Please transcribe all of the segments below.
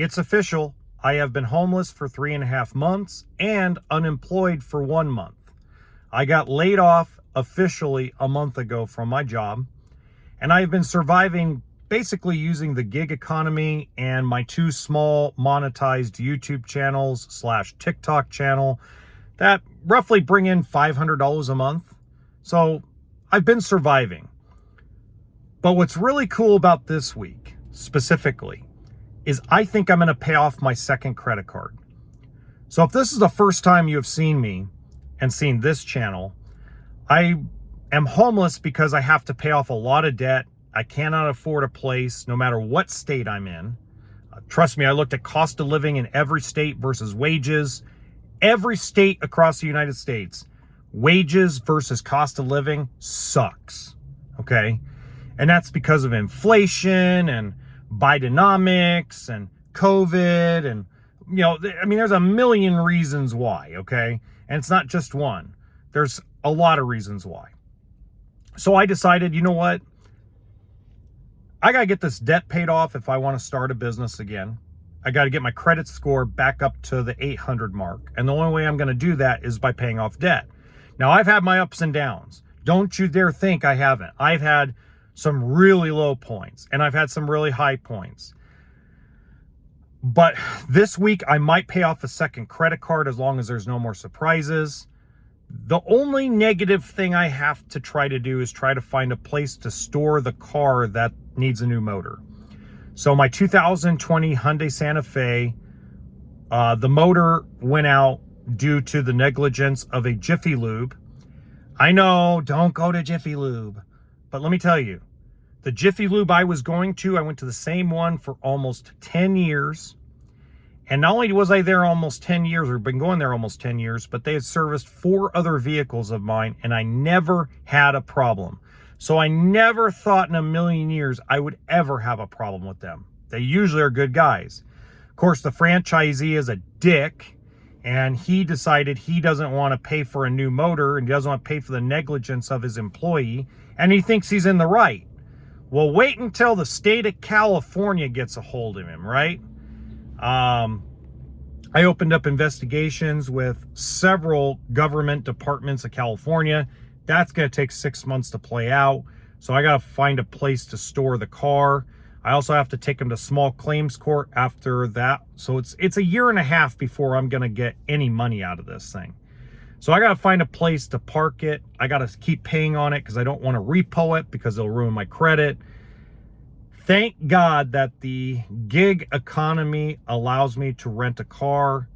It's official. I have been homeless for 3.5 months and unemployed for 1 month. I got laid off officially a month ago from my job, and I've been surviving basically using the gig economy and my 2 small monetized YouTube channels / TikTok channel that roughly bring in $500 a month. So I've been surviving. But what's really cool about this week specifically is I think I'm going to pay off my second credit card. So if this is the first time you have seen me and seen this channel, I am homeless because I have to pay off a lot of debt. I cannot afford a place no matter what state I'm in. Trust me, I looked at cost of living in every state versus wages. Every state across the United States, wages versus cost of living sucks, okay? And that's because of inflation and Bidenomics and COVID and, there's a million reasons why, okay? And it's not just one. There's a lot of reasons why. So I decided, you know what? I got to get this debt paid off if I want to start a business again. I got to get my credit score back up to the 800 mark. And the only way I'm going to do that is by paying off debt. Now, I've had my ups and downs. Don't you dare think I haven't. I've had some really low points and I've had some really high points. But this week I might pay off a second credit card as long as there's no more surprises. The only negative thing I have to try to do is try to find a place to store the car that needs a new motor. So my 2020 Hyundai Santa Fe, the motor went out due to the negligence of a Jiffy Lube. I know, don't go to Jiffy Lube. But let me tell you, the Jiffy Lube I went to the same one for almost 10 years. And not only was I there almost 10 years, or been going there almost 10 years, but they had serviced 4 other vehicles of mine, and I never had a problem. So I never thought in a million years I would ever have a problem with them. They usually are good guys. Of course, the franchisee is a dick, and he decided he doesn't want to pay for a new motor, and he doesn't want to pay for the negligence of his employee, and he thinks he's in the right. Well, wait until the state of California gets a hold of him, right? I opened up investigations with several government departments of California. That's going to take 6 months to play out. So I got to find a place to store the car. I also have to take him to small claims court after that. So it's a 1.5 years before I'm going to get any money out of this thing. So I got to find a place to park it. I got to keep paying on it because I don't want to repo it because it'll ruin my credit. Thank God that the gig economy allows me to rent a car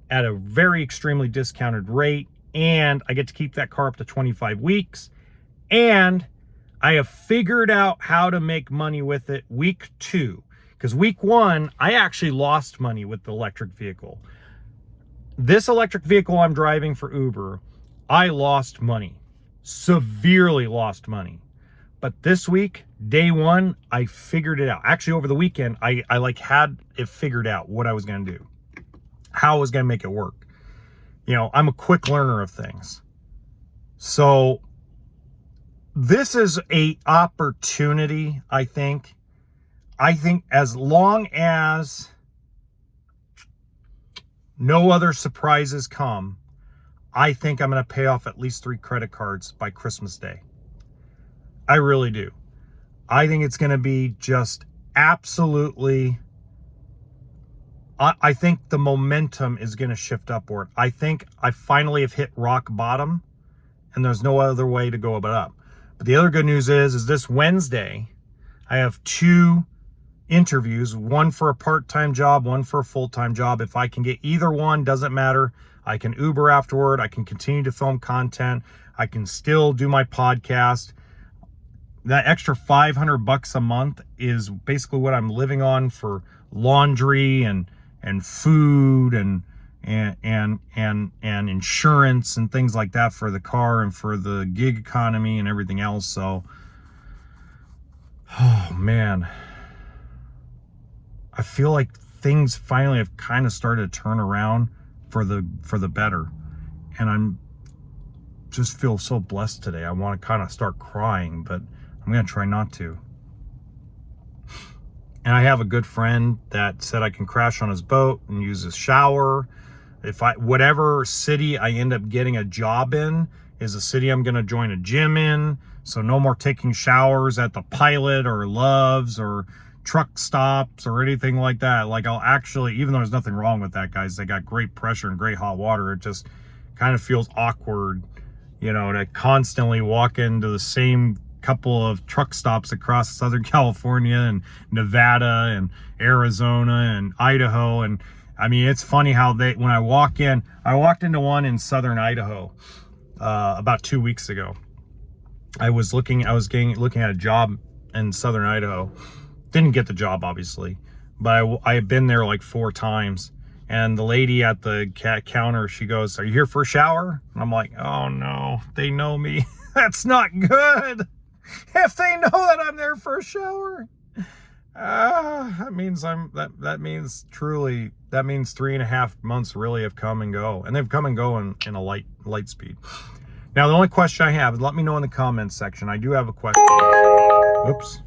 at a very extremely discounted rate, and I get to keep that car up to 25 weeks, and I have figured out how to make money with it week 2, because week 1, I actually lost money with the electric vehicle. This electric vehicle I'm driving for Uber, I lost money, severely lost money. But this week, day 1, I figured it out. Actually, over the weekend, I had it figured out what I was going to do, how I was going to make it work. I'm a quick learner of things. So this is a opportunity, I think. I think as long as no other surprises come, I think I'm going to pay off at least 3 credit cards by Christmas Day. I really do. I think it's going to be just absolutely, I think the momentum is going to shift upward. I think I finally have hit rock bottom, and there's no other way to go about it up. But the other good news is this Wednesday, I have 2 interviews, one for a part-time job, one for a full-time job. If I can get either one, doesn't matter. I can Uber afterward. I can continue to film content. I can still do my podcast. That extra $500 a month is basically what I'm living on for laundry and food and insurance and things like that for the car and for the gig economy and everything else. So, oh man, I feel like things finally have kind of started to turn around for the better, and I'm just feel so blessed today. I want to kind of start crying, but I'm going to try not to. And I have a good friend that said I can crash on his boat and use his shower. Whatever city I end up getting a job in is a city I'm going to join a gym in. So no more taking showers at the Pilot or Love's or truck stops or anything like that. Like, I'll actually, even though there's nothing wrong with that, guys, they got great pressure and great hot water. It just kind of feels awkward, you know, to constantly walk into the same couple of truck stops across Southern California and Nevada and Arizona and Idaho. And I mean, it's funny how when I walked into one in Southern Idaho about 2 weeks ago. I was looking at a job in Southern Idaho. Didn't get the job, obviously, but I had been there like 4 times. And the lady at the counter, she goes, "Are you here for a shower?" And I'm like, "Oh no, they know me." That's not good. If they know that I'm there for a shower, that means that means 3.5 months really have come and go, and they've come and go in a light speed. Now, the only question I have is, let me know in the comments section. I do have a question. Oops.